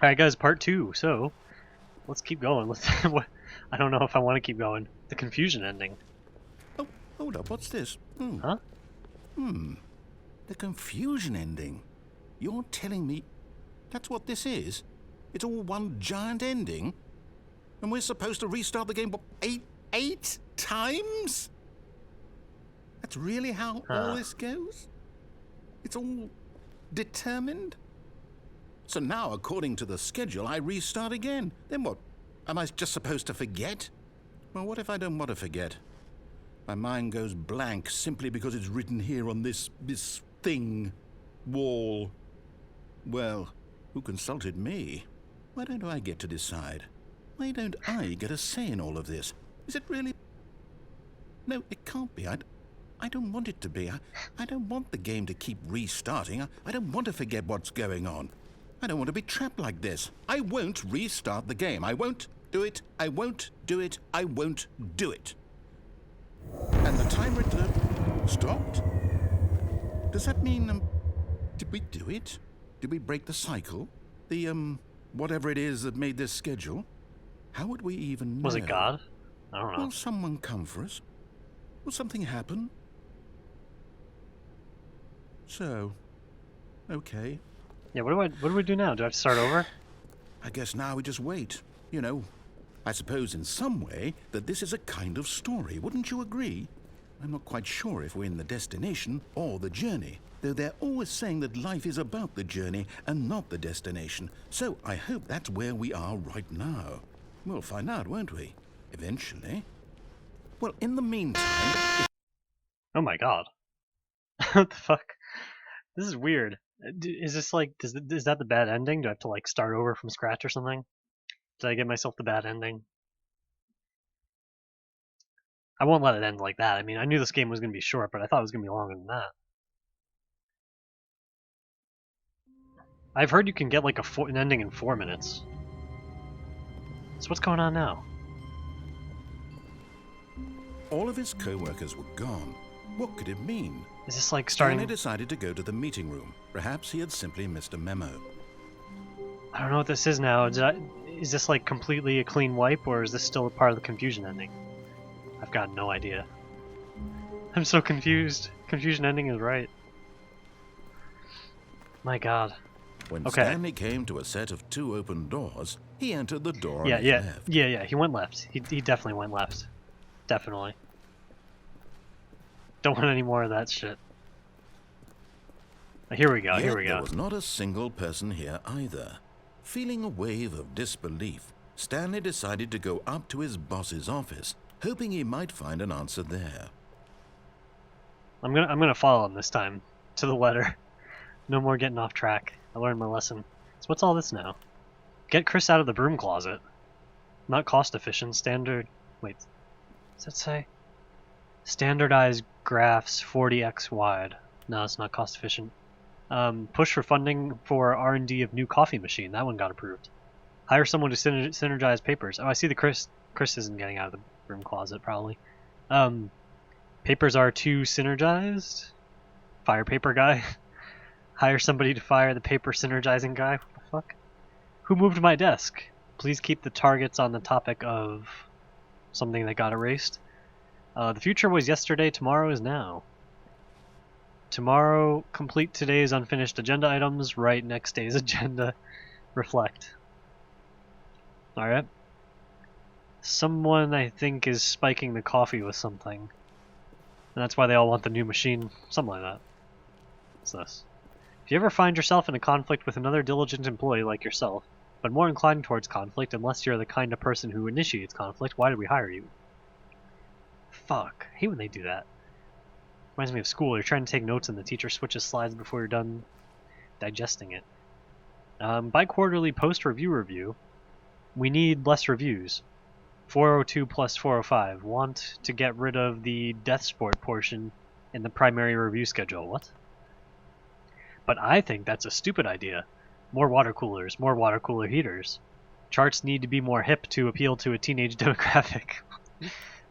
Alright guys, part 2, so let's keep going. I don't know if I want to keep going. The confusion ending. Oh, hold up, what's this? Huh? The confusion ending. You're telling me that's what this is? It's all one giant ending? And we're supposed to restart the game, what, eight times? That's really how all this goes? It's all determined? So now, according to the schedule, I restart again. Then what? Am I just supposed to forget? Well, what if I don't want to forget? My mind goes blank simply because it's written here on this thing, wall. Well, who consulted me? Why don't I get to decide? Why don't I get a say in all of this? Is it really? No, it can't be. I don't want it to be. I don't want the game to keep restarting. I don't want to forget what's going on. I don't want to be trapped like this. I won't restart the game. I won't do it. I won't do it. I won't do it. And the timer stopped? Does that mean, did we do it? Did we break the cycle? The, whatever it is that made this schedule? How would we even know? Was it God? I don't know. Will someone come for us? Will something happen? So, okay. Yeah, what do we do now? Do I have to start over? I guess now we just wait. You know, I suppose in some way that this is a kind of story, wouldn't you agree? I'm not quite sure if we're in the destination or the journey, though they're always saying that life is about the journey and not the destination. So I hope that's where we are right now. We'll find out, won't we? Eventually. Well, in the meantime... Oh my god. What the fuck? This is weird. Is this like, is that the bad ending? Do I have to like start over from scratch or something? Did I get myself the bad ending? I won't let it end like that. I mean, I knew this game was going to be short, but I thought it was going to be longer than that. I've heard you can get like an ending in 4 minutes. So what's going on now? All of his co-workers were gone. What could it mean? Is this like starting... Stanley decided to go to the meeting room. Perhaps he had simply missed a memo. I don't know what this is now. Is this like completely a clean wipe, or is this still a part of the confusion ending? I've got no idea. I'm so confused. Confusion ending is right. My god. When Stanley came to a set of 2 open doors, he entered the door on his left. Yeah, he went left. He definitely went left. Definitely. Don't want any more of that shit. Here we go, here we go. There was not a single person here either. Feeling a wave of disbelief, Stanley decided to go up to his boss's office, hoping he might find an answer there. I'm gonna follow him this time, to the letter. No more getting off track. I learned my lesson. So what's all this now? Get Chris out of the broom closet. Not cost efficient, standard... Wait, does that say? Standardized graphs 40x wide. No, it's not cost efficient. Push for funding for R&D of new coffee machine. That one got approved. Hire someone to synergize papers. Oh, I see the Chris isn't getting out of the broom closet, probably. Papers are too synergized. Fire paper guy. Hire somebody to fire the paper synergizing guy. What the fuck? Who moved my desk? Please keep the targets on the topic of something that got erased. The future was yesterday, tomorrow is now. Tomorrow, complete today's unfinished agenda items, write next day's agenda, reflect. Alright. Someone, I think, is spiking the coffee with something. And that's why they all want the new machine. Something like that. What's this? If you ever find yourself in a conflict with another diligent employee like yourself, but more inclined towards conflict unless you're the kind of person who initiates conflict, why did we hire you? Fuck. I hate when they do that. Reminds me of school. You're trying to take notes and the teacher switches slides before you're done digesting it. Bi-quarterly post-review. We need less reviews. 402 plus 405. Want to get rid of the death sport portion in the primary review schedule. What? But I think that's a stupid idea. More water coolers, more water cooler heaters. Charts need to be more hip to appeal to a teenage demographic.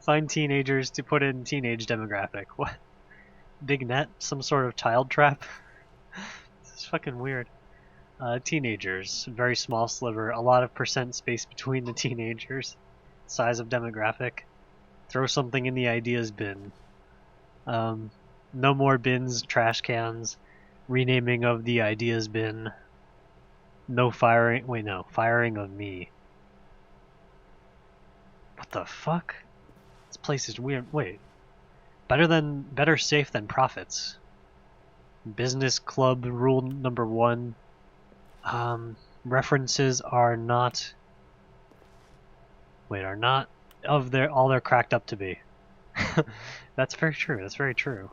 Find teenagers to put in teenage demographic. What? Big net? Some sort of child trap? This is fucking weird. Teenagers, very small sliver, a lot of percent space between the teenagers. Size of demographic. Throw something in the ideas bin. No more bins, trash cans. Renaming of the ideas bin. No firing. Wait, no. Firing of me. What the fuck? This place is weird. Wait. Better safe than profits. Business club rule number 1. References are not. Wait, are not of all they're cracked up to be. That's very true. That's very true.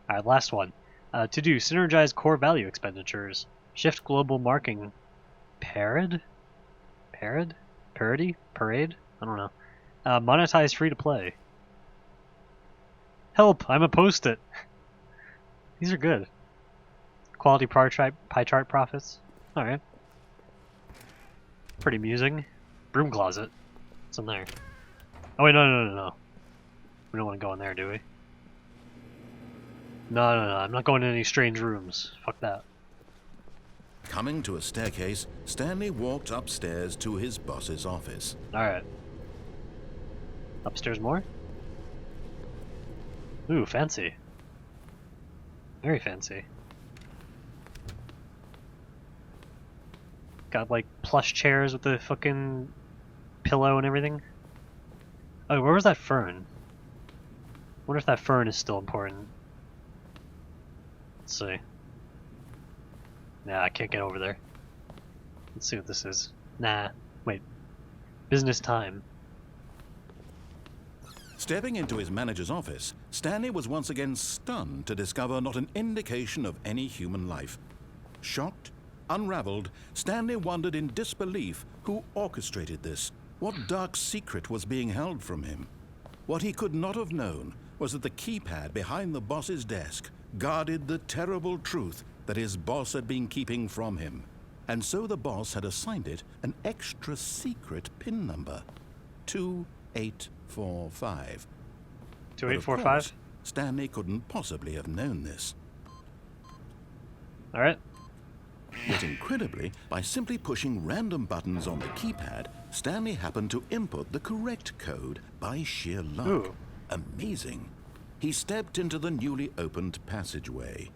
Alright, last one. To do, synergize core value expenditures. Shift global marking. Parade? Parody? Parade? I don't know. Monetize free to play. Help! I'm a post-it! These are good. Quality pie chart profits. Alright. Pretty amusing. Broom closet. What's in there? Oh wait, no. We don't want to go in there, do we? No. I'm not going in any strange rooms. Fuck that. Coming to a staircase, Stanley walked upstairs to his boss's office. Alright. Upstairs more? Ooh, fancy. Very fancy. Got like plush chairs with the fucking pillow and everything. Oh, where was that fern? Wonder if that fern is still important. Let's see. Nah, I can't get over there. Let's see what this is. Nah, wait. Business time. Stepping into his manager's office, Stanley was once again stunned to discover not an indication of any human life. Shocked, unraveled, Stanley wondered in disbelief who orchestrated this. What dark secret was being held from him? What he could not have known was that the keypad behind the boss's desk guarded the terrible truth that his boss had been keeping from him. And so the boss had assigned it an extra secret PIN number. 2845. 2845? Stanley couldn't possibly have known this. Alright. Yet incredibly, by simply pushing random buttons on the keypad, Stanley happened to input the correct code by sheer luck. Ooh. Amazing. He stepped into the newly opened passageway.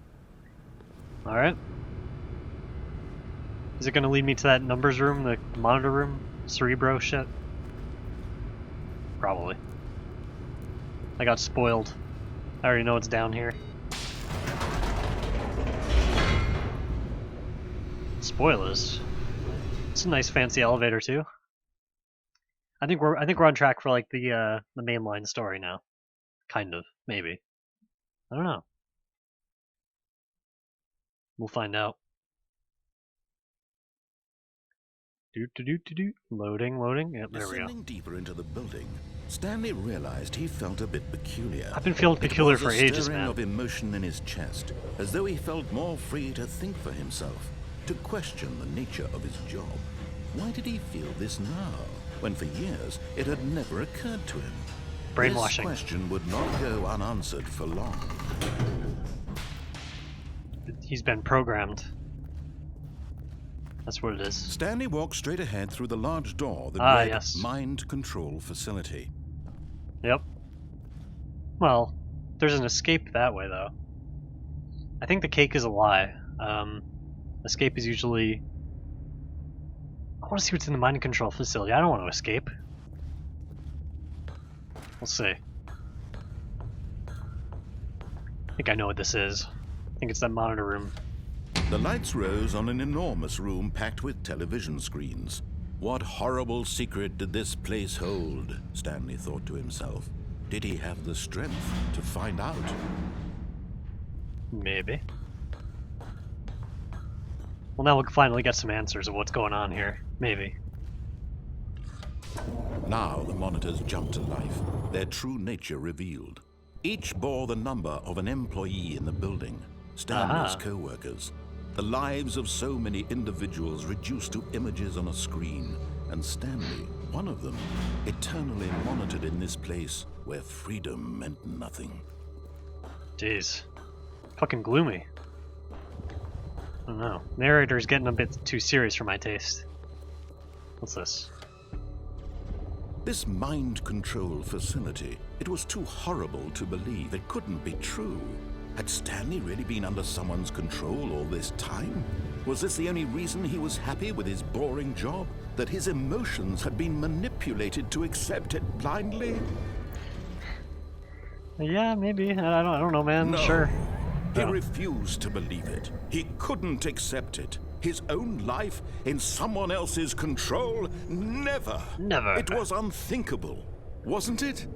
Alright. Is it gonna lead me to that numbers room, the monitor room? Cerebro shit? Probably. I got spoiled. I already know what's down here. Spoilers. It's a nice fancy elevator too. I think we're on track for like the mainline story now. Kind of, maybe. I don't know. We'll find out. Loading. Yep, there we go. Descending deeper into the building, Stanley realized he felt a bit peculiar. I've been feeling peculiar for ages, There was a stirring man. of emotion in his chest, as though he felt more free to think for himself, to question the nature of his job. Why did he feel this now, when for years it had never occurred to him? Brainwashing. This question would not go unanswered for long. He's been programmed. That's what it is. Stanley walked straight ahead through the large door that read yes. Mind Control Facility. Yep. Well, there's an escape that way, though. I think the cake is a lie. Escape is usually... I want to see what's in the mind control facility. I don't want to escape. We'll see. I think I know what this is. I think it's that monitor room. The lights rose on an enormous room packed with television screens. What horrible secret did this place hold? Stanley thought to himself. Did he have the strength to find out? Maybe. Well, now we'll finally get some answers of what's going on here. Maybe. Now the monitors jumped to life, their true nature revealed. Each bore the number of an employee in the building, Stanley's co-workers. The lives of so many individuals reduced to images on a screen, and Stanley, one of them, eternally monitored in this place where freedom meant nothing. Jeez. Fucking gloomy. I don't know. Narrator's getting a bit too serious for my taste. What's this? This mind control facility, it was too horrible to believe. It couldn't be true. Had Stanley really been under someone's control all this time? Was this the only reason he was happy with his boring job? That his emotions had been manipulated to accept it blindly? Yeah, maybe. I don't know, man. No. Sure. He Oh. refused to believe it. He couldn't accept it. His own life in someone else's control? Never. Never. It was unthinkable, wasn't it?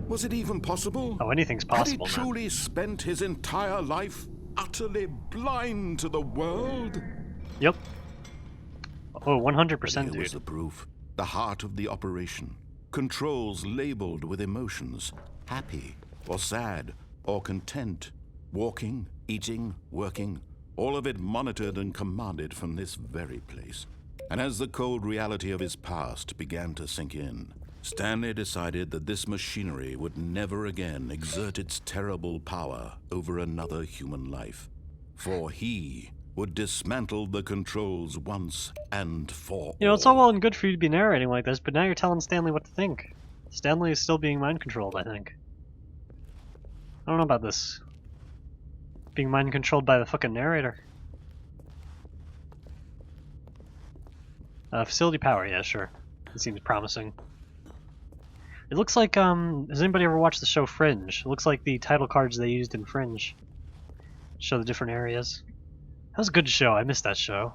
Was it even possible? Oh, anything's possible, Had he man. truly spent his entire life utterly blind to the world? Yep. Oh, But 100%, here was dude. the proof. The heart of the operation. Controls labeled with emotions. Happy, or sad, or content. Walking, eating, working. All of it monitored and commanded from this very place. And as the cold reality of his past began to sink in, Stanley decided that this machinery would never again exert its terrible power over another human life. For he would dismantle the controls once and for You know, it's all well and good for you to be narrating like this, but now you're telling Stanley what to think. Stanley is still being mind controlled, I think. I don't know about this. Being mind controlled by the fucking narrator. Facility power, yeah, sure. It seems promising. It looks like, has anybody ever watched the show Fringe? It looks like the title cards they used in Fringe. Show the different areas. That was a good show, I missed that show.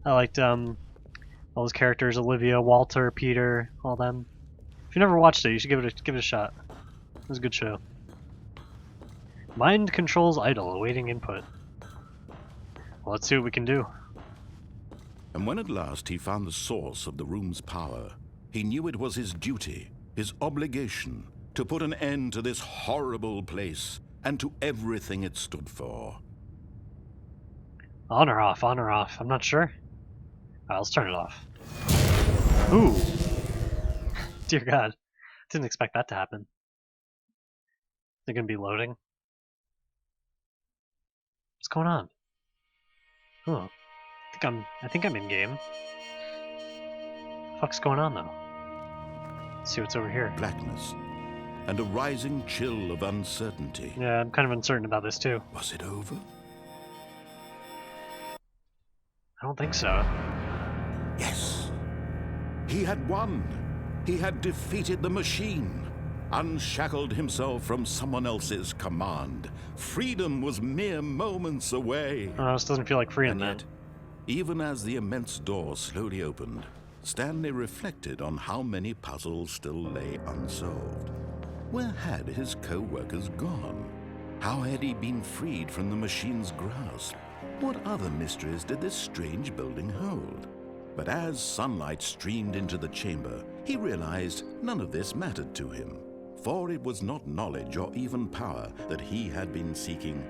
I liked, all those characters, Olivia, Walter, Peter, all them. If you never watched it, you should give it a shot. It was a good show. Mind controls idle, awaiting input. Well, let's see what we can do. And when at last he found the source of the room's power, he knew it was his duty, his obligation, to put an end to this horrible place and to everything it stood for. On or off, on or off. I'm not sure. Alright, let's turn it off. Ooh. Dear God. Didn't expect that to happen. They're gonna be loading. What's going on? Oh. I think I'm in game. Fuck's going on though? Let's see what's over here. Blackness and a rising chill of uncertainty. Yeah, I'm kind of uncertain about this too. Was it over? I don't think so. Yes. He had won. He had defeated the machine, unshackled himself from someone else's command. Freedom was mere moments away. Oh, this doesn't feel like freedom, And man. yet, even as the immense door slowly opened, Stanley reflected on how many puzzles still lay unsolved. Where had his co-workers gone? How had he been freed from the machine's grasp? What other mysteries did this strange building hold? But as sunlight streamed into the chamber, he realized none of this mattered to him, for it was not knowledge or even power that he had been seeking,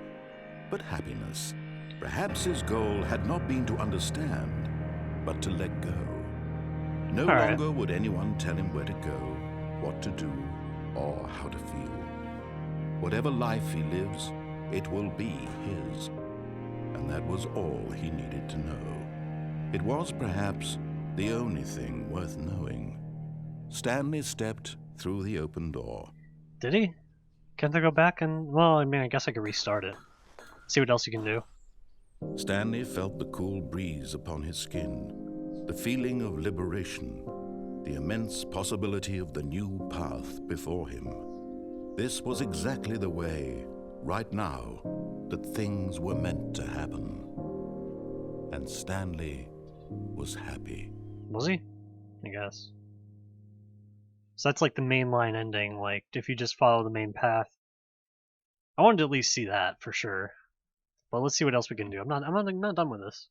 but happiness. Perhaps his goal had not been to understand, but to let go. No All right. longer would anyone tell him where to go, what to do, or how to feel. Whatever life he lives, it will be his. And that was all he needed to know. It was perhaps the only thing worth knowing. Stanley stepped through the open door. Did he? Can't I go back and... Well, I mean, I guess I could restart it. See what else you can do. Stanley felt the cool breeze upon his skin, the feeling of liberation, the immense possibility of the new path before him. This was exactly the way, right now, that things were meant to happen. And Stanley was happy. Was he? I guess. So that's like the main line ending, like, if you just follow the main path. I wanted to at least see that, for sure. But let's see what else we can do. I'm not done with this.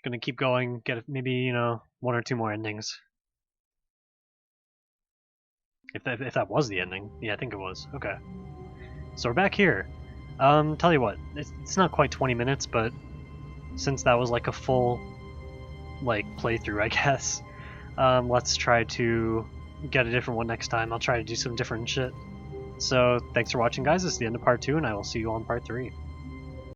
Gonna keep going, get maybe, you know, one or two more endings. If that was the ending. Yeah, I think it was. Okay. So we're back here. Tell you what, it's not quite 20 minutes, but since that was like a full, like, playthrough, I guess, let's try to get a different one next time. I'll try to do some different shit. So, thanks for watching, guys. This is the end of part 2, and I will see you on part 3.